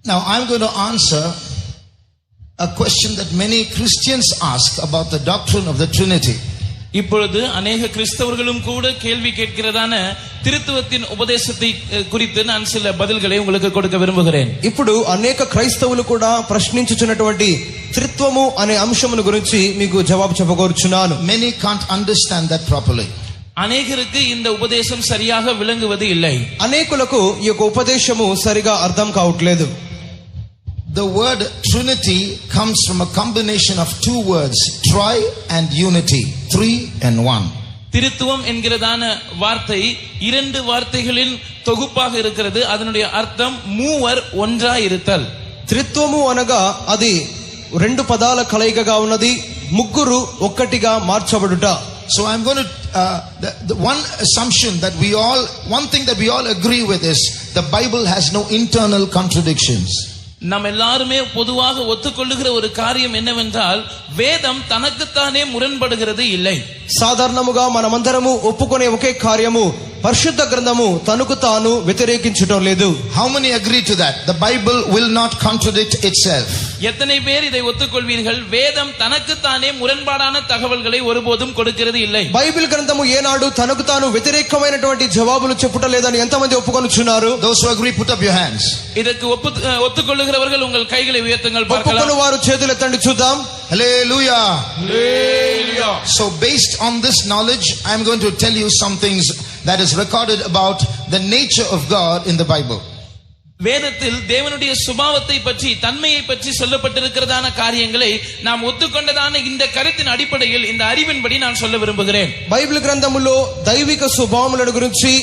Now I'm going to answer a question that many Christians ask about the doctrine of the Trinity. இப்பொழுது अनेक கிறிஸ்தவர்களும் கூட கேள்வி கேட்கிறதான திருத்துவத்தின் உபதேசத்தை குறித்து நான் சில பதில்களை உங்களுக்கு கொடுக்க விரும்புகிறேன். ఇప్పుడు అనేక క్రైస్తవులు కూడా ప్రశ్నించుచున్నటువంటి త్రిత్వము అనే అంశమును గురించి మీకు జవాబు చెప్పగోరుచున్నాను. Many can't understand that properly. అనేకருக்கு இந்த உபதேశம் சரியாக విளங்குவது இல்லை. అనేకులకు ఈ యొక్క ఉపదేశము సరిగా అర్థం కావట్లేదు. The word Trinity comes from a combination of two words, tri and unity, three and one. திருத்துவம் என்கிறதான வார்த்தை இரண்டு வார்த்தைகளின் தொகுப்பாக இருக்கிறது. அதனுடைய அர்த்தம் மூவர் ஒன்றாய் இருத்தல். త్రిత్వము అనగా అది రెండు పదాల కలయికగా ఉన్నది, ముగ్గురు ఒక్కటిగా మార్చబడుట. So I'm going to the one assumption that one thing that we all agree with is the Bible has no internal contradictions. நாம் எல்லாருமே பொதுவாக ஒத்துக்கொள்ளுகிற ஒரு காரியம் என்னவென்றால் வேதம் தனக்குத்தானே முரண்படுகிறது இல்லை. సాధారణముగా మనమందరము ఒప్పుకునే ఒకే కార్యము పరిశుద్ధ గ్రంథము తనకు తాను వ్యతిరేకించడం లేదు. How many agree to that? The Bible will not contradict itself. எத்தனை பேர் இதை ஒத்துக்கொள்வீர்கள்? வேதம் தனக்குத்தானே முரண்பாடான தகவல்களை ஒருபோதும் கொடுக்கிறது இல்லை. బైబిల్ గ్రంథము ఏనాడు తనకు తాను వ్యతిరేకమైనటువంటి జవాబులు చెప్పుట లేదని ఎంతమంది ఒప్పుకొనుచున్నారు? Those who agree, put up your hands. இதற்கு ஒத்துக்கொள்ளுகிறவர்கள் உங்கள் கைகளை உயர்த்துங்கள் பார்க்கலாம். ఒప్పుకొను వారు చేతులు ఎత్తండి చూద్దాం. Hallelujah. Hallelujah. So based on this knowledge, I am going to tell you some things that is recorded about the nature of God in the Bible. வேதத்தில் தேவனுடைய சுபாவத்தை பற்றி தன்மையை பற்றி சொல்லப்பட்டிருக்கிறதான காரியங்களை நாம் ஒத்துக்கொண்டதான இந்த கருத்தின் அடிப்படையில் இந்த அறிவின்படி நான் சொல்ல விரும்புகிறேன். బైబిల్ గ్రంథములో దైవిక స్వభావములను గురించి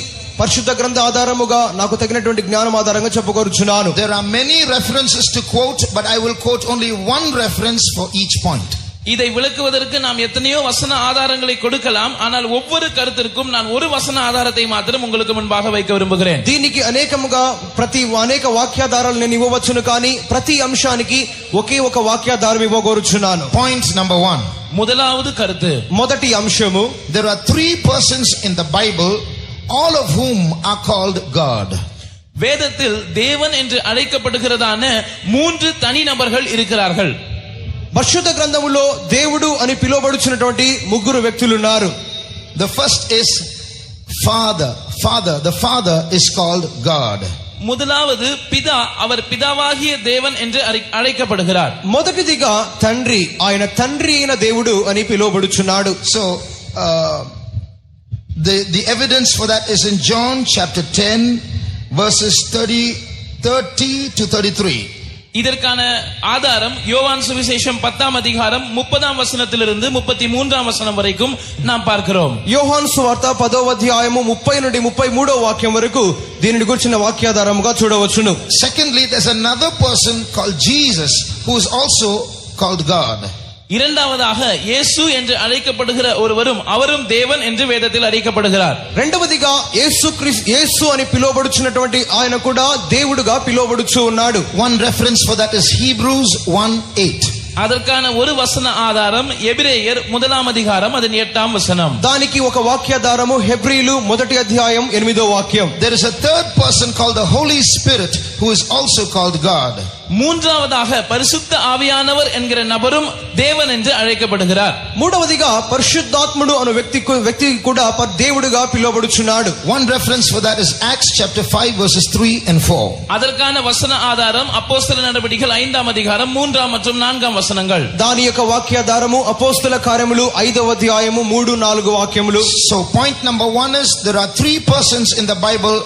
పరిశుద్ధ గ్రంథ ఆధారముగా నాకు తగినటువంటి జ్ఞానం ఆధారంగా చెప్పగోరుచున్నాను. There are many references to quote, but I will quote only one reference for each point. இதை விளக்குவதற்கு நாம் எத்தனையோ வசன ஆதாரங்களை கொடுக்கலாம், ஆனால் ஒவ்வொரு கருத்திற்கும் நான் ஒரு வசன ஆதாரத்தை மாத்திரம் உங்களுக்கு முன்பாக வைக்க விரும்புகிறேன். దీనికి అనేకముగా అనేక వాక్యాధారాలు నేను ఇవ్వవచ్చును, కానీ ప్రతి అంశానికి ఒకే ఒక వాక్యాధారం ఇవ్వగోరుచున్నాను. Point number 1. முதலாவது கருத்து, మొదటి అంశము, there are three persons in the Bible, all of whom are called God. வேதத்தில் தேவன் என்று அழைக்கப்படுகிறதான மூன்று தனி நபர்கள் இருக்கிறார்கள். పరిశుద్ధ గ్రంథములో దేవుడు అని పిలువబడుచున్నటువంటి ముగ్గురు వ్యక్తులు ఉన్నారు. The first is Father. The Father is called God. முதலாவது பிதா, அவர் பிதாவாகிய தேவன் என்று அழைக்கப்படுகிறார். మొదటిదిగా తండ్రి, ఆయన తండ్రి అయిన దేవుడు అని పిలువబడుచున్నాడు. So the evidence for that is in John chapter 10 verses 30 to 33. இதற்கான ஆதாரம் யோவான் சுவிசேஷம் 10ஆம் அதிகாரம் 30ஆம் வசனத்திலிருந்து 33ஆம் வசனம் வரைக்கும் நாம் பார்க்கிறோம். యోహాను సువార్త 10వ అధ్యాయము 30 నుండి 33వ వాక్యం వరకు దీనిని గురించిన వాక్యాధారముగా చూడవచ్చును. Secondly, there's another person called Jesus who is also called God. இரண்டாவதாக இயேசு என்று அழைக்கப்படுகிற ஒருவரும் அவரும் தேவன் என்று வேதத்தில் அழைக்கப்படுகிறார். రెండవదిగా యేసు అని పిలువబడుచున్నటువంటి ఆయన కూడా దేవుడుగా పిలువబడుచు ఉన్నాడు. One reference for that is Hebrews 1:8. அதற்கான ஒரு வசன ஆதாரம் எபிரேயர் 1ஆம் அதிகாரம் அதன் 8ஆம் வசனம். దానికి ఒక వాక్యాధారము హెబ్రీలు 1వ అధ్యాయం 8వ వాక్యం. There is a third person called the Holy Spirit who is also called God. மூன்றாவதாக பரிசுத்த ஆவியானவர் என்கிற நபரும் தேவன் என்று அழைக்கப்படுகிறார். మూడవదిగా పరిశుద్ధాత్ముడు అను వ్యక్తి కూడా దేవుడుగా పిలువబడుచున్నాడు. One reference for that is Acts chapter 5 verses 3 and 4. அதற்கான வசன ஆதாரம் அப்போஸ்தல நடவடிக்கைகள் 5ஆம் அதிகாரம் 3ஆம் மற்றும் 4ஆம் వచనங்கள். దాని యొక్క వాక్యాధారము అపోస్తల కార్యములు 5వ అధ్యాయము 3, 4 వాక్యములు. So point number 1 is there are three persons in the Bible,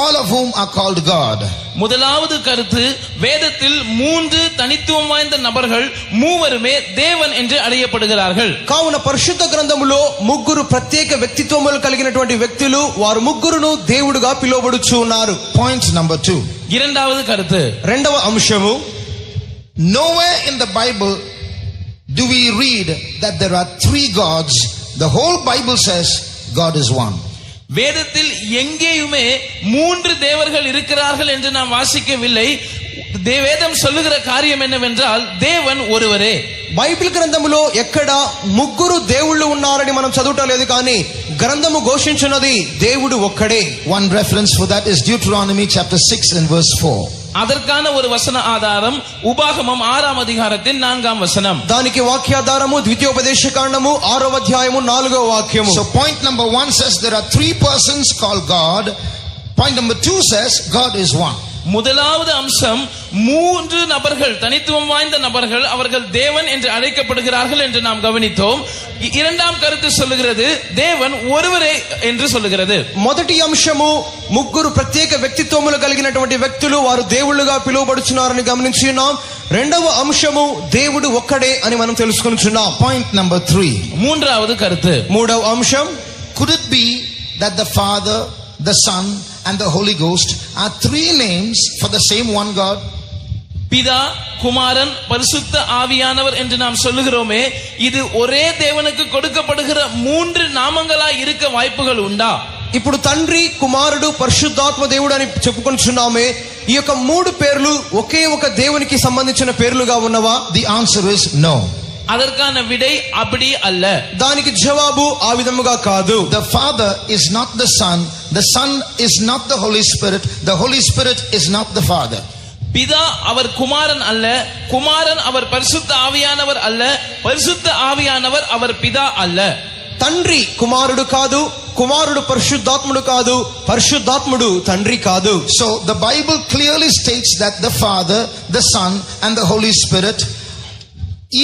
all of whom are called God. முதலாவது கருத்து, வேதத்தில் மூன்று தனித்துவம் வாய்ந்த நபர்கள் மூவருமே தேவன் என்று அழைக்கப்படுகிறார்கள். కావున పరిశుద్ధ గ్రంథములో ముగ్గురు ప్రత్యేక వ్యక్తిత్వములు కలిగినటువంటి వ్యక్తులు, వారు ముగ్గురును దేవుడుగా పిలువబడుచు ఉన్నారు. Point number 2. இரண்டாவது கருத்து, రెండవ అంశము, nowhere in the Bible do we read that there are three gods. The whole Bible says God is one. வேதத்தில் எங்கேயுமே மூன்று தேவர்கள் இருக்கிறார்கள் என்று நாம் வாசிக்கவில்லை. வேதம் சொல்லுகிற காரியம் என்னவென்றால் தேவன் ஒருவரே. బైబిల్ గ్రంథములో ఎక్కడ ముగ్గురు దేవుళ్ళు ఉన్నారని మనం చదవటం లేదు, కానీ గ్రంథము ఘోషించున్నది దేవుడు ఒక్కడే. One reference for that is Deuteronomy chapter 6 and verse 4. அதற்கான ஒரு வசன ஆதாரம் உபாகமம் 6ஆம் அதிகாரத்தின் 4ஆம் வசனம். దానికి వాక్యాధారము ద్వితీయోపదేశ కాండము 6వ అధ్యాయము 4వ వాక్యము. So point number 1 says there are three persons called God. Point number 2 says God is one. முதலாவது அம்சம், மூன்று நபர்கள், தனித்துவம் வாய்ந்த நபர்கள், அவர்கள் தேவன் என்று அழைக்கப்படுகிறார்கள் என்று நாம் கவனித்தோம். இரண்டாம் கருத்து சொல்லுகிறது தேவன் ஒருவரே என்று சொல்லுகிறது. మొదటి అంశము ముగ్గురు ప్రత్యేక వ్యక్తిత్వములు కలిగినటువంటి వ్యక్తులు వారు దేవుళ్ళుగా పిలువబడుచున్నారని గమనించున్నాం. రెండవ అంశము దేవుడు ఒక్కడే అని మనం తెలుసుకుంటున్నాం. Point number 3. மூன்றாவது கருத்து, మూడవ అంశం, Could it be that the Father, the Son and the Holy Ghost are three names for the same one God? பிதா, குமாரன், பரிசுத்த ஆவியானவர் என்று நாம் சொல்லுகிறோமே, இது ஒரே தேவனுக்கு கொடுக்கப்படுகிற மூன்று நாமங்களாய் இருக்க வாய்ப்புகள் உண்டா? ఇప్పుడు తండ్రి, కుమారుడు, పరిశుద్ధాత్మ దేవుడు అని చెప్పుకుంటున్నామే, ఈ యొక్క మూడు పేర్లు ఒకే ఒక దేవునికి సంబంధించిన పేర్లుగా ఉన్నవా? The answer is no. அதற்கான விடை அப்படி அல்ல. దానికి జవాబు ఆ విధముగా కాదు. The Father is not the Son is not the Holy Spirit, the Holy Spirit is not the Father. பிதா அவர் குமாரன் அல்ல, குமாரன் அவர் பரிசுத்த ஆவியானவர் அல்ல, பரிசுத்த ஆவியானவர் அவர் பிதா அல்ல. తండ్రి కుమారుడు కాదు, కుమారుడు పరిశుద్ధాత్ముడు కాదు, పరిశుద్ధాత్ముడు తండ్రి కాదు. So the Bible clearly states that the Father, the Son and the Holy Spirit,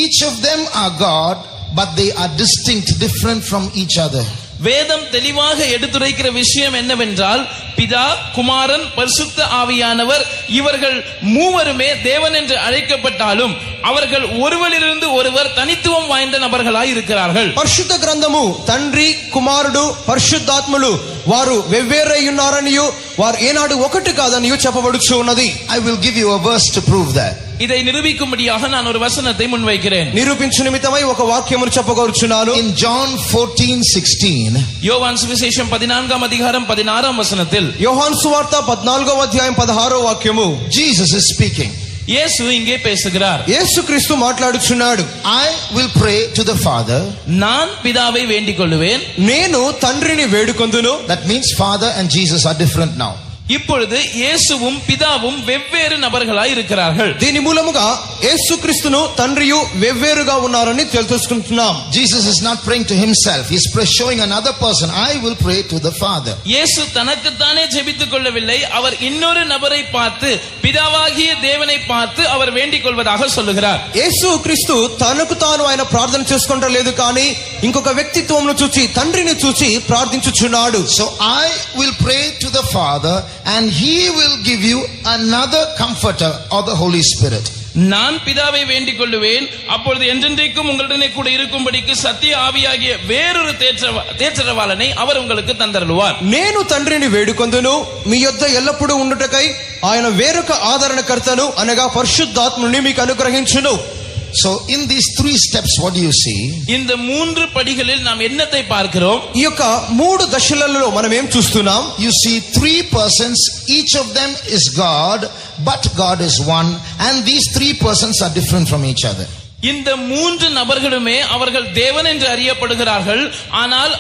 each of them are God, but they are distinct, different from each other. வேதம் தெளிவாக எடுத்துரைக்கிற விஷயம் என்னவென்றால், பிதா, குமாரன், பரிசுத்த ஆவியானவர் இவர்கள் மூவருமே தேவன் என்று அழைக்கப்பட்டாலும் அவர்கள் ஒருவரிலிருந்து ஒருவர் தனித்துவம் வாய்ந்த நபர்களாய் இருக்கிறார்கள். పరిశుద్ధ గ్రంథము తండ్రి, కుమారుడు, పరిశుద్ధాత్ములు వారు వెవ్వేరై ఉన్నారనియు వారు ఏనాడు ఒకటి కాదనియు చెప్పబడుచు ఉన్నది. I will give you a verse to prove that. இதை நிரூபிக்கும்படியாக நான் ஒரு வசனத்தை முன்வைக்கிறேன். నిరూపించు నిమిత్తమై ఒక వాక్యమును చెప్పగోరుచున్నాను. In John 14:16, யோவான் சுவிசேஷம் 14ஆம் அதிகாரம் 16ஆம் வசனத்தில் యోహాను సువార్త 14వ అధ్యాయం 16వ వాక్యము, Jesus is speaking. இயேசு இங்கே பேசுகிறார். యేసుక్రీస్తు మాట్లాడుచున్నాడు. I will pray to the Father. நான் பிதாவை வேண்டிக் கொள்ளுவேன். నేను తండ్రిని వేడుకొందును. That means Father and Jesus are different now. இப்பொழுது இயேசுவும் பிதாவும் வெவ்வேறு நபர்களாய் இருக்கிறார்கள். దీని మూలముగా యేసుక్రీస్తును తండ్రియు వెవ్వేరుగా ఉన్నారని తెలుసుకుంటున్నాం. Jesus is not praying to himself. He is showing another person. I will pray to the Father. இயேசு தனக்குத்தானே ஜெபித்துக் கொள்ளவில்லை. அவர் இன்னொரு நபரை பார்த்து, பிதாவாகிய தேவனை பார்த்து அவர் வேண்டிக் கொள்வதாக சொல்லுகிறார். యేసుక్రీస్తు తనకు తాను ఆయన ప్రార్థన చేసుకుంటూ లేదు, కానీ ఇంకొక వ్యక్తిత్వంను చూచి తండ్రిని చూచి ప్రార్థించుచున్నాడు. So I will pray to the Father and he will give you another comforter or the Holy Spirit. நான் பிதாவை வேண்டிக் கொள்ளுவேன், அப்பொழுது என்றென்றைக்கும் உங்களுடனே கூட இருக்கும்படிக்கு சத்திய ஆவியாகிய வேறொரு தேற்றரவாளனை அவர் உங்களுக்கு தந்தருளுவார். నేను తండ్రిని వేడుకొందును, మీ యొద్ద ఎల్లప్పుడూ ఉండుటకై ఆయన వేరొక ఆదరణకర్తను అనగా పరిశుద్ధాత్ముని మీకు అనుగ్రహించును. So in these three steps, what do you see? இந்த மூன்று படிகளில் நாம் என்னத்தை பார்க்கிறோம்? ఈ యొక్క మూడు దశలలో మనం ఏం చూస్తున్నాం? You see three persons, each of them is God, but God is one, and these three persons are different from each other. இந்த மூன்று நபர்களுமே அவர்கள் தேவன் என்று அறியப்படுகிறார்கள், ஆனால்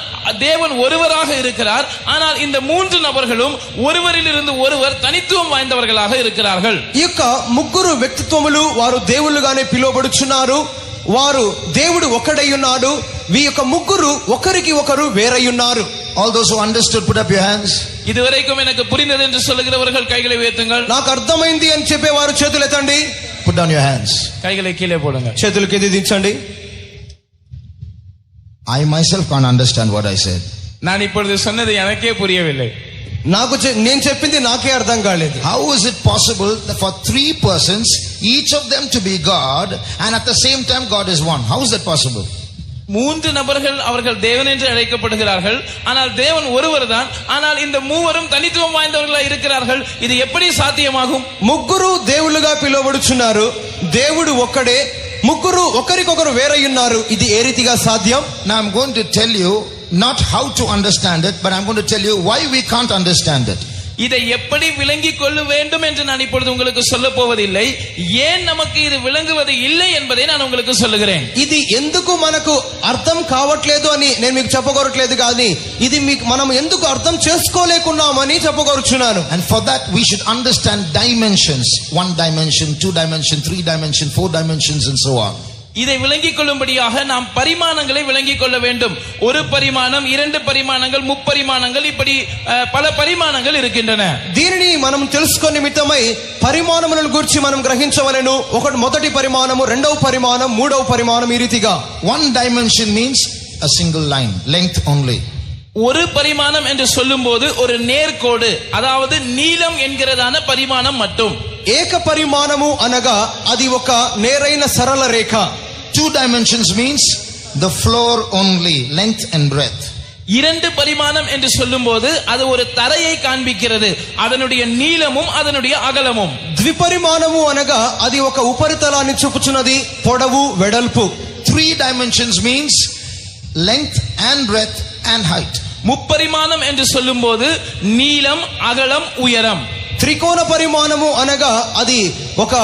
தேவன் ஒருவராக இருக்கிறார். ஆனால் இந்த மூன்று நபர்களும் ஒருவரிலிருந்து ஒருவர் தனித்துவம் வாய்ந்தவர்களாக இருக்கிறார்கள். ఈ యొక్క ముగ్గురు వ్యక్తిత్వములు వారు దేవుళ్ళుగానే పిలువబడుచున్నారు. వారు దేవుడు ఒకడై ఉన్నాడు. ఈ యొక్క ముగ్గురు ఒకరికి ఒకరు వేరై ఉన్నారు. All those who understood, put up your hands. இதுவரைக்கும் எனக்கு புரிந்தது என்று சொல்லுகிறவர்கள் கைகளை உயர்த்துங்கள். నాకు అర్థమైంది అని చెప్పేవారు చేతులు ఎత్తండి. Put down your hands. கைகளை கீழே போடுங்க. చేతులు కింద దించండి. I myself can't understand what I said. நான் இப்பொழுது சொன்னது எனக்கே புரியவில்லை. నేను చెప్పింది నాకే అర్థం కాలేదు. How is it possible that for three persons, each of them to be God, and at the same time God is one? How is that possible? மூன்று நபர்கள் அவர்கள் தேவன் என்று அழைக்கப்படுகிறார்கள், ஆனால் தேவன் ஒருவர் தான். ஆனால் இந்த மூவரும் தனித்துவம் வாய்ந்தவர்களாக இருக்கிறார்கள். இது எப்படி சாத்தியமாகும்? ముగ్గురు దేవుళ్ళుగా పిలువబడుచున్నారు, దేవుడు ఒక్కడే, ముగ్గురు ఒకరికొకరు వేరై ఉన్నారు. ఇది ఏ రీతిగా సాధ్యం? Now I'm going to tell you not how to understand it, but I'm going to tell you why we can't understand it. இதை எப்படி விளங்கிக் கொள்ள வேண்டும் என்று நான் இப்பொழுது உங்களுக்கு சொல்ல போவதில்லை. ஏன் நமக்கு இது விளங்குவது இல்லை என்பதை நான் உங்களுக்கு சொல்லுகிறேன். ఇది ఎందుకు మనకు అర్థం కావట్లేదు అని నేను మీకు చెప్పగొరట్లేదు కానీ ఇది మనం ఎందుకు అర్థం చేసుకోలేకున్నామని చెప్పగొరుచున్నాను. And for that we should understand dimensions. 1 dimension, 2 dimension, 3 dimension, 4 dimensions and so on. இதை விளங்கிக் கொள்ளும்படியாக நாம் பரிமாணங்களை விளங்கிக் கொள்ள வேண்டும். ஒரு பரிமாணம், 2 பரிமாணங்கள், முப்பரிமாணங்கள், இப்படி பல பரிமாணங்கள் இருக்கின்றன. దీనిని మనం తెలుసుకునే నిమిత్తమై పరిమాణములను గురించి మనం గ్రహించవలెను. ఒకటి మొదటి పరిమాణము, రెండవ పరిమాణం, మూడవ పరిమాణం ఈ రీతిగా. 1 dimension means a single line, length only. ஒரு பரிமாணம் என்று சொல்லும்போது ஒரு நேர்கோடு, அதாவது நீளம் என்கிறதான பரிமாணம் மட்டும். ఏక పరిమాణము అనగా అది ఒక నేరైన సరళ రేఖ. 2 dimensions means the floor only, length and breadth. 2 பரிமாணம் என்று சொல்லும்போது அது ஒரு தரையை காண்பிக்கிறது, அதனுடைய நீளமும் அதனுடைய அகலமும். ద్విపరిమాణము అనగా అది ఒక ఉపరితలాన్ని చూపుచున్నది, పొడవు వెడల్పు. 3 dimensions means length and breadth and height. முப்பரிமாணம் என்று சொல்லும்போது நீளம், அகலம், உயரம். త్రికోణ పరిమాణము అనగా అది ఒక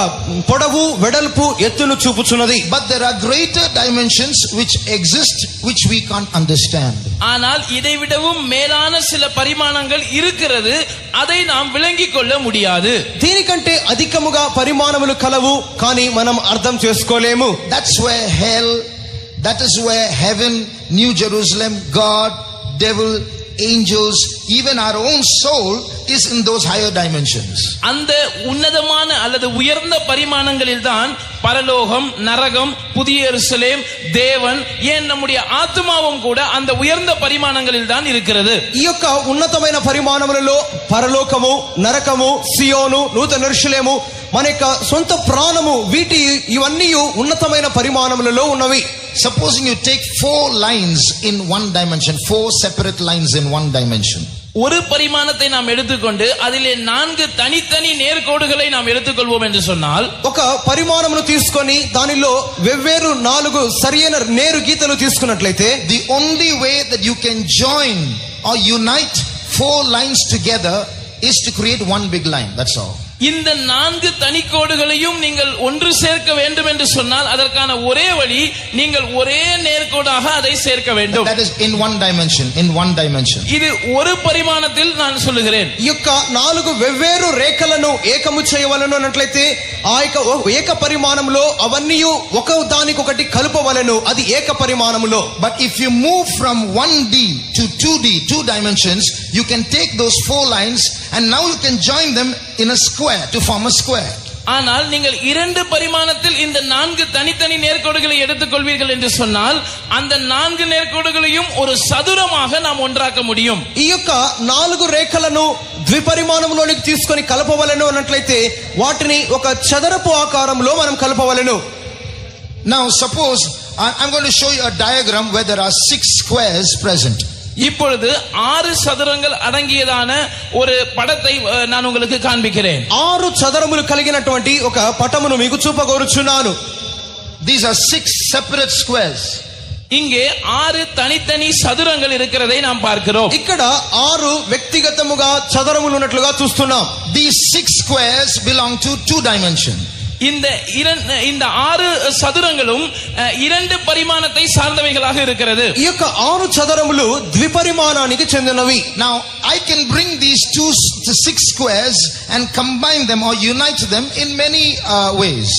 పొడవు వెడల్పు ఎత్తును చూపుచున్నది. But there are greater dimensions which exist which we can't understand. ஆனால் இதை விடவும் மேலான சில பரிமாணங்கள் இருக்கிறது, அதை நாம் விளங்கிக் கொள்ள முடியாது. దీనికంటే అధికముగా పరిమాణములు కలవు, కానీ మనం అర్థం చేసుకోలేము. That's where hell, that is where heaven, New Jerusalem, God, devil, angels, even our own soul is in those higher dimensions. அந்த உன்னதமான அல்லது உயர்ந்த பரிமாணங்களில் தான் பரலோகம், நரகம், புதிய எருசலேம், தேவன், ஏன் நம்முடைய ஆத்மாவும் கூட அந்த உயர்ந்த பரிமாணங்களில் தான் இருக்கிறது. ఈ యొక్క ఉన్నతమైన పరిమాణములలో పరలోకము, నరకము, సియోను, నూతన యెరూషలేము, మన యొక్క సొంత ప్రాణము, ఇవన్నీ ఉన్నతమైన పరిమాణములలో ఉన్నవి. Supposing you take 4 lines in 1 dimension, 4 separate lines in 1 dimension. ஒரு பரிமாணத்தை நாம் எடுத்துக்கொண்டு அதிலே 4 தனித்தனி நேர்கோடுகளை நாம் எடுத்துக்கொள்வோம் என்று சொன்னால், ఒక పరిమాణమును తీసుకొని దానిలో వెవ్వేరు 4 సరియైన నేరు గీతలు తీసుకున్నట్లయితే, the only way that you can join or unite 4 lines together is to create one big line. That's all. இந்த 4 தனிக்கோடுகளையும் நீங்கள் ஒன்று சேர்க்க வேண்டும் என்று சொன்னால் அதற்கான ஒரே வழி நீங்கள் ஒரே நேர்கோடாக அதை சேர்க்க வேண்டும். That is in 1 dimension, in 1 dimension. இது ஒரு பரிமாணத்தில் நான் சொல்லுகிறேன். ఈ యొక్క 4 వెవ్వేరు రేఖలను ఏకము చేయవలెను అన్నట్లయితే ఆ యొక్క ఏక పరిమాణంలో అవన్నీ ఒక దానికొకటి కలుపవలెను, అది ఏక పరిమాణములో. But if you move from 1D to 2D, 2 dimensions, you can take those 4 lines and now you can join them in a square to form a square. ஆனால் நீங்கள் 2 பரிமாணத்தில் இந்த 4 தனித்தனி நேர்கோடுகளை எடுத்துக்கொள்வீர்கள் என்று சொன்னால் அந்த 4 நேர்கோடுகளையும் ஒரு சதுரமாக நாம் ஒன்றாக்க முடியும். ఈ యొక్క 4 రేఖలను ద్విపరిమాణంలోనికి తీసుకొని కలపవలెను అన్నట్లయితే వాటిని ఒక చదరపు ఆకారంలో మనం కలపవలెను. Now suppose I'm going to show you a diagram where there are 6 squares present. இப்பொழுது 6 சதுரங்கள் அடங்கியதான ஒரு படத்தை நான் உங்களுக்கு காண்பிக்கிறேன். 6 చదరములు కలిగినటువంటి ఒక పటమును మీకు చూపగోరుచున్నాను. These are 6 separate squares. இங்கே 6 தனித்தனி சதுரங்கள் இருக்கிறதை நாம் பார்க்கிறோம். ఇక్కడ 6 వ్యక్తిగతముగా చదరములు ఉన్నట్లుగా చూస్తున్నాం. These 6 squares belong to 2 dimension. இந்த 6 சதுரங்களும் 2 பரிமாணத்தை சார்ந்தவைகளாக இருக்கிறது. ఈ యొక్క 6 చదరములు ద్విపరిమాణానికి చెందినవి. Now I can bring these 6 squares and combine them or unite them in many ways.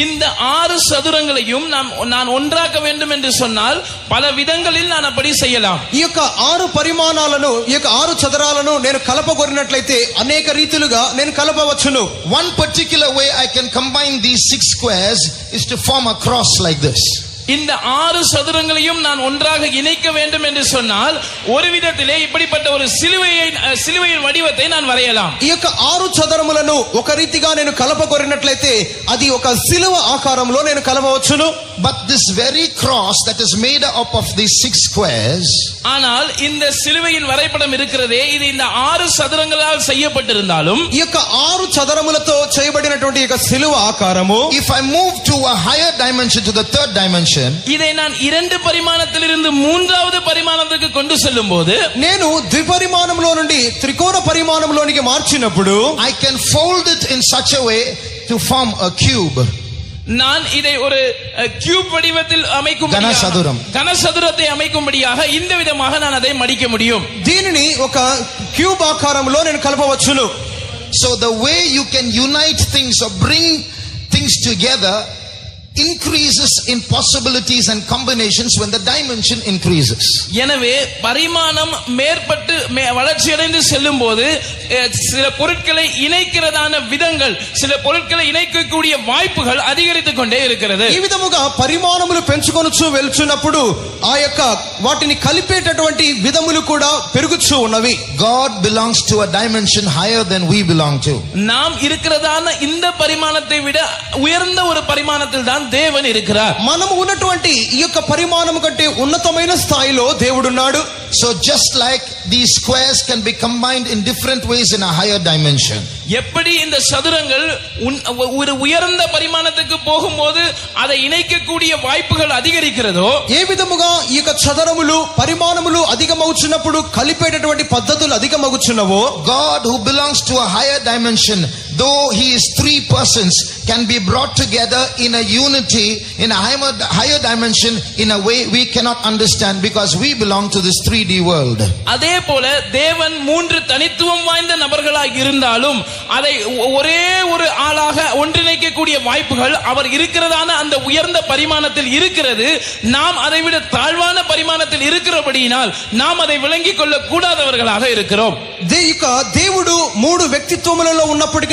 இந்த 6 சதுரங்களையும் நான் ஒன்றாக்க வேண்டும் என்று சொன்னால் பல விதங்களில் நான் அப்படி செய்யலாம். ఈ యొక్క 6 పరిమాణాలను, ఈ యొక్క 6 చదరాలను నేను కలపగొరినట్లయితే అనేక రీతిలుగా నేను కలపవచ్చును. One particular way I can combine these 6 squares is to form a cross like this. இந்த 6 சதுரங்களையும் நான் ஒன்றாக இணைக்க வேண்டும் என்று சொன்னால் ஒரு விதத்திலே இப்படிப்பட்ட ஒரு சிலுவையின் வடிவத்தை நான் வரையலாம். ఈ యొక్క 6 చదరములను ఒక రీతిగా నేను కలపగొరినట్లయితే అది ఒక సిలువ ఆకారంలో నేను కలపవచ్చును. But this very cross that is made up of these 6 squares, ஆனால் இந்த சிலுவையின் வரைபடம் இருக்கிறதே இது இந்த 6 சதுரங்களால் செய்யப்பட்டிருந்தாலும் ఈ యొక్క 6 చదరములతో చేయబడినటువంటి ఈ యొక్క సిలువ ఆకారము, if I move to a higher dimension, to the 3rd dimension, dimension, இதை நான் இரண்டு பரிமாணத்திலிருந்து மூன்றாவது பரிமாணத்துக்கு கொண்டு செல்லும் போது నేను ద్విపరిమాణంలో నుండి త్రికోణ పరిమాణంలోనికి మార్చినప్పుడు I can fold it in such a way to form a cube. நான் இதை ஒரு கியூப் வடிவத்தில் கனசதுரம். கனசதுரத்தை அமைக்கும்படியாக இந்த விதமாக நான் அதை மடிக்க முடியும். దీనిని ఒక క్యూబ్ ఆకారంలో నేను కలపవచ్చును. So the way you can unite things or bring things together increases in possibilities and combinations when the dimension increases. எனவே பரிமாணம் மேற்பட்டு வளர்ச்சியடைந்து செல்லும் போது சில பொருட்களை இணைக்கிறதான விதங்கள், சில பொருட்களை இணைக்கக்கூடிய வாய்ப்புகள் அதிகரித்துக் கொண்டே இருக்கிறது. ఈ విధముగా పరిమాణములు పెంచుకొనుచు వెళ్తున్నప్పుడు ఆ యొక్క వాటిని కలిపేటటువంటి విధములు కూడా పెరుగుచూ ఉన్నవి. God belongs to a dimension higher than we belong to. நாம் இருக்கிறதான இந்த பரிமாணத்தை விட உயர்ந்த ஒரு பரிமாணத்தில் தான் தேவன் இருக்கிறார். మనము ఉన్నటువంటి ఈ యొక్క పరిమాణము కంటే ఉన్నతమైన స్థాయిలో దేవుడున్నాడు. So just like these squares can be combined in different ways in a higher dimension. எப்படி இந்த சதுரங்கள் ஒரு உயர்ந்த பரிமாணத்துக்கு போகும்போது அதை இணைக்கக்கூடிய வாய்ப்புகள் அதிகரிக்கிறதோ, ఏ విధముగా ఈ యొక్క చదరములు పరిమాణములు అధికమవుచున్నప్పుడు కలిపేటటువంటి పద్ధతులు అధికమవుచున్నవో, God who belongs to a higher dimension, though he is three persons, can be brought together in a unity in a higher dimension in a way we cannot understand because we belong to this 3D world. அதே போல தேவன் மூன்று தனித்துவம் வாய்ந்த நபர்களாக இருந்தாலும் அதை ஒரே ஒரு ஆளாக ஒன்றிணைக்கக்கூடிய வாய்ப்புகள் அவர் இருக்கிறதான அந்த உயர்ந்த பரிமாணத்தில் இருக்கிறது. நாம் அதை விட தாழ்வான பரிமாணத்தில் இருக்கிறபடியினால் நாம் அதை விளங்கிக் கொள்ள கூடாதவர்களாக இருக்கிறோம். దేవుడు మూడు వ్యక్తిత్వములలో ఉన్నప్పటికీ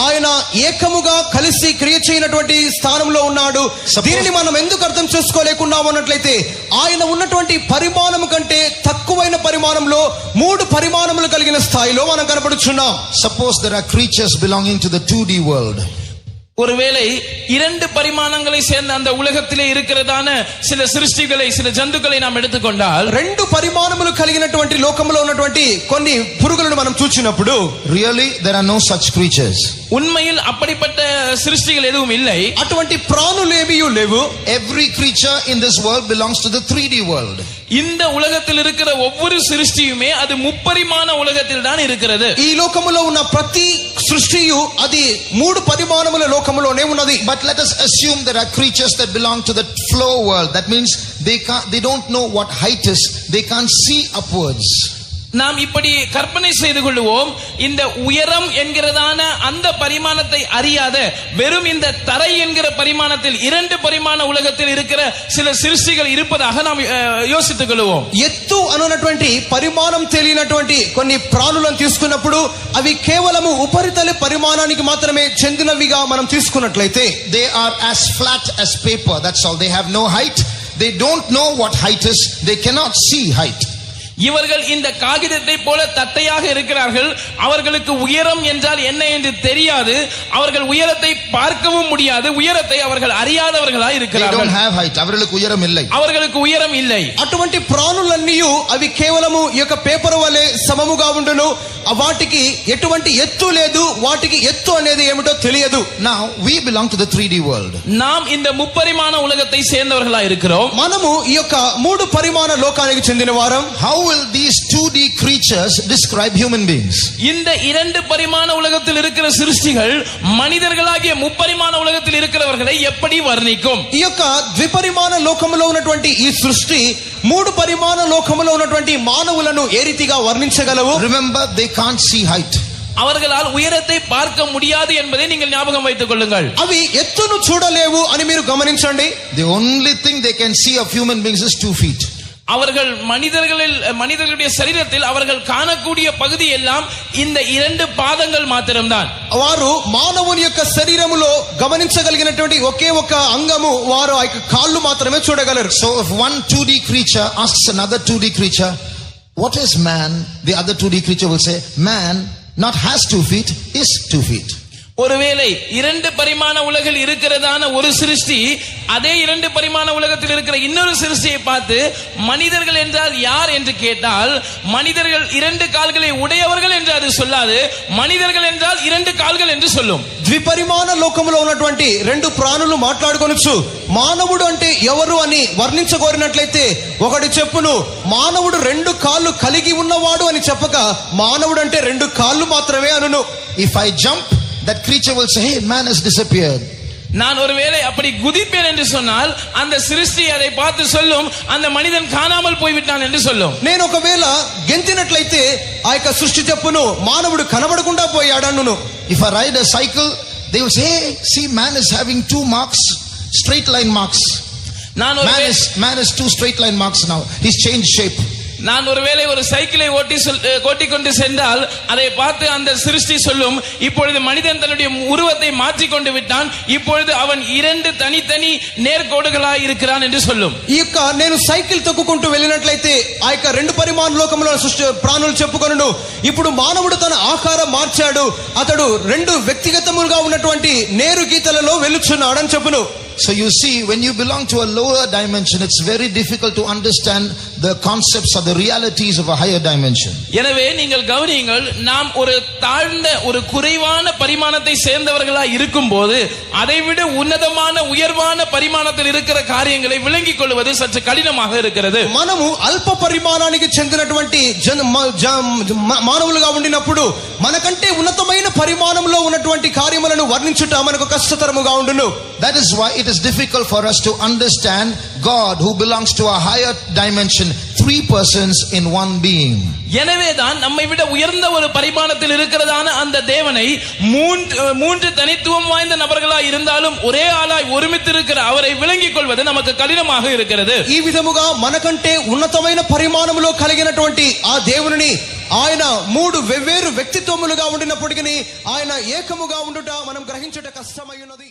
ఆయన ఏకముగా కలిసి క్రియ చేయనటువంటి స్థానంలో ఉన్నాడు. దీనిని మనం ఎందుకు అర్థం చేసుకోలేకున్నాము అన్నట్లయితే ఆయన ఉన్నటువంటి పరిమాణం కంటే తక్కువైన పరిమాణంలో మూడు పరిమాణములు కలిగిన స్థాయిలో మనం కనపడుచున్నాం. Suppose there are creatures belonging to the 2D world. ஒருவேளை இரண்டு பரிமாணங்களை சேர்ந்த அந்த உலகத்திலே இருக்கிறதான சில சிருஷ்டிகளை, சில ஜந்துக்களை நாம் எடுத்துக்கொண்டால், రెండు పరిమాణములు కలిగినటువంటి లోకములో ఉన్నటువంటి కొన్ని పురుగులను మనం చూచినప్పుడు, really there are no such creatures. உண்மையில் அப்படிப்பட்ட சிருஷ்டிகள் எதுவும் இல்லை. అటువంటి ప్రాణులు ఏమీ లేవు. Every creature in this world belongs to the 3D world. இந்த உலகத்தில் இருக்கிற ஒவ்வொரு சிருஷ்டியுமே அது முப்பரிமாண உலகத்தில் தான் இருக்கிறது. ఈ లోకములో ఉన్న ప్రతి సృష్టియు అది మూడు పరిమాణముల లోకములోనే ఉన్నది. But let us assume there are creatures that belong to the flow world. That means they don't know what height is. They can't see upwards. நாம் இப்படி கற்பனை செய்து கொள்வோம், இந்த உயரம் என்கிறதான அந்த பரிமாணத்தை அறியாத வெறும் இந்த தரை என்கிற பரிமாணத்தில் இரண்டு பரிமாண உலகத்தில் இருக்கிற சில சிருஷ்டிகள் இருப்பதாக நாம் யோசித்துக் கொள்வோம். ఎత్తు అనున్నటువంటి పరిమాణం తెలియనటువంటి కొన్ని ప్రాణులను తీసుకున్నప్పుడు అవి కేవలము ఉపరితల పరిమాణానికి మాత్రమే చెందినవిగా మనం తీసుకున్నట్లయితే, they are as flat as paper. That's all. They have no height. They don't know what height is. They cannot see height. இவர்கள் இந்த காகிதத்தை போல தட்டையாக இருக்கிறார்கள். அவர்களுக்கு உயரம் என்றால் என்ன என்று தெரியாது. அவர்கள் உயரத்தை பார்க்கவும் முடியாது. உயரத்தை அவர்கள் அறியாதவர்களாக They இருக்கிறார்கள். don't have height. அவர்களுக்கு உயரம் இல்லை. அவர்களுக்கு உயரம் இல்லை. అటువంటి ప్రాణులన్నీ అవి కేవలము ఈ యొక్క పేపర్ వలె సమముగా ఉండును. వాటికి ఎటువంటి ఎత్తు లేదు. వాటికి ఎత్తు అనేది ఏమిటో తెలియదు. Now we belong to the 3D world. நாம் இந்த முப்பரிமாண உலகத்தை சேர்ந்தவர்களாக இருக்கிறோம். మనము ఈ యొక్క మూడు పరిమాణ లోకానికి చెందిన వారం. How will these 2D creatures describe human beings? இந்த இரண்டு பரிமாண உலகத்தில் இருக்கிற சிருஷ்டிகள் மனிதர்களாகிய முப்பரிமாண உலகத்தில் இருக்கிறவர்களை எப்படி வர்ணிக்கும்? ఈ యొక్క ద్విపరిమాణ లోకములో ఉన్నటువంటి ఈ సృష్టి మూడు పరిమాణ లోకములో ఉన్నటువంటి మానవులను ఏ రీతిగా వర్ణించగలవు? Remember, they can't see height. அவர்களால் உயரத்தை பார்க்க முடியாது என்பதை நீங்கள் ஞாபகம் வைத்துக் கொள்ளுங்கள். అవి ఎత్తును చూడలేవు అని మీరు గమనించండి. The only thing they can see of human beings is 2 feet. அவர்கள் மனிதர்களுடைய சரீரத்தில் அவர்கள் காணக்கூடிய பகுதி எல்லாம் இந்த இரண்டு பாதங்கள் மாத்திரம்தான். వారు మానవుని యొక్క శరీరములో గమనించగలిగినటువంటి ఒకే ఒక అంగము వారు ఆ యొక్క కాళ్ళు మాత్రమే చూడగలరు. So if one 2D creature asks another 2D creature, what is man? The other 2D creature will say, man not has 2 feet, is 2 feet. ஒருவேளை 2 பரிமாண உலகில் இருக்கிறதான ஒரு சிருஷ்டி அதே 2 பரிமாண உலகத்தில் இருக்கிற இன்னொரு சிருஷ்டியை பார்த்து மனிதர்கள் என்றால் யார் என்று கேட்டால், மனிதர்கள் 2 கால்களை உடையவர்கள் என்று அது சொல்லாது, மனிதர்கள் என்றால் 2 கால்கள் என்று சொல்லும். ద్విపరిమాణ లోకములో ఉన్నటువంటి 2 ప్రాణులు మాట్లాడుకొనొచ్చు. మానవుడు అంటే ఎవరు అని వర్ణించగోరినట్లయితే ఒకటి చెప్పును, మానవుడు 2 కాళ్ళు కలిగి ఉన్నవాడు అని చెప్పక మానవుడు అంటే 2 కాళ్ళు మాత్రమే అనును. If I jump, that creature will say, hey, man has disappeared. நான் ஒருவேளை அப்படி குதிப்பேன் என்று சொன்னால் அந்த சிருஷ்டி அதை பார்த்து சொல்லும், அந்த மனிதன் காணாமல் போய்விட்டான் என்று சொல்லும். నేను ఒకవేళ గెంతినట్లయితే ఆ యొక్క సృష్టి చెప్పును, మానవుడు కనబడకుండా పోయాడన్నును. If I ride a cycle, they will say, hey, see, man is having 2 marks, straight line marks. நான் Man has 2 straight line marks now. He's changed shape. நான் ஒருவேளை ஒரு சைக்கிளை ஓட்டிக்கொண்டு சென்றால் அதை பார்த்து அந்த சிருஷ்டி சொல்லும், இப்பொழுது மனிதன் தன்னுடைய உருவத்தை மாற்றிக்கொண்டு விட்டான், இப்பொழுது அவன் 2 தனித்தனி நேர்கோடுகளாய் இருக்கிறான் என்று சொல்லும். ఈ యొక్క నేను సైకిల్ తొక్కుకుంటూ వెళ్ళినట్లయితే ఆ యొక్క 2 పరిమాణ లోకంలో సృష్టి ప్రాణులు చెప్పుకొనును, ఇప్పుడు మానవుడు తన ఆకారం మార్చాడు, అతడు 2 వ్యక్తిగతములుగా ఉన్నటువంటి నేరు గీతలలో వెలుచున్నాడని చెప్పును. So you see, when you belong to a lower dimension, it's very difficult to understand the concepts or the realities of a higher dimension. எனவே நீங்கள் கவனியுங்கள், நாம் ஒரு தாழ்ந்த ஒரு குறைவான பரிமாணத்தை சேர்ந்தவர்களாய் இருக்கும்போது அதைவிட உன்னதமான உயர்வான பரிமாணத்தில் இருக்கிற காரியங்களை விளங்கிக் கொள்வது சற்று கடினமாக இருக்கிறது. మనము అల్ప పరిమాణానికి చెందినటువంటి మానవులుగా ఉండినప్పుడు మనకంటే ఉన్నతమైన పరిమాణంలో ఉన్నటువంటి కార్యములను వర్ణించుట మనకు కష్టతరముగా ఉండును. That is why it is difficult for us to understand God who belongs to a higher dimension, 3 persons in one being. எனவேதான் நம்மை விட உயர்ந்த ஒரு பரிமாணத்தில் இருக்கிறதான அந்த தேவனை மூன்று தனித்துவம் வாய்ந்த நபர்களாய் இருந்தாலும் ஒரே ஆளாய் ஒருமித்து இருக்கிற அவரை விளங்கிக் கொள்வது நமக்கு கடினமாக இருக்கிறது. ఈ విధముగా మనకంటే ఉన్నతమైన పరిమాణములో కలిగినటువంటి ఆ దేవుని ఆయన 3 వెవ్వేరు వ్యక్తిత్వములుగా ఉండినప్పటికీ ఆయన ఏకముగా ఉండుట మనం గ్రహించుట కష్టమై ఉన్నది.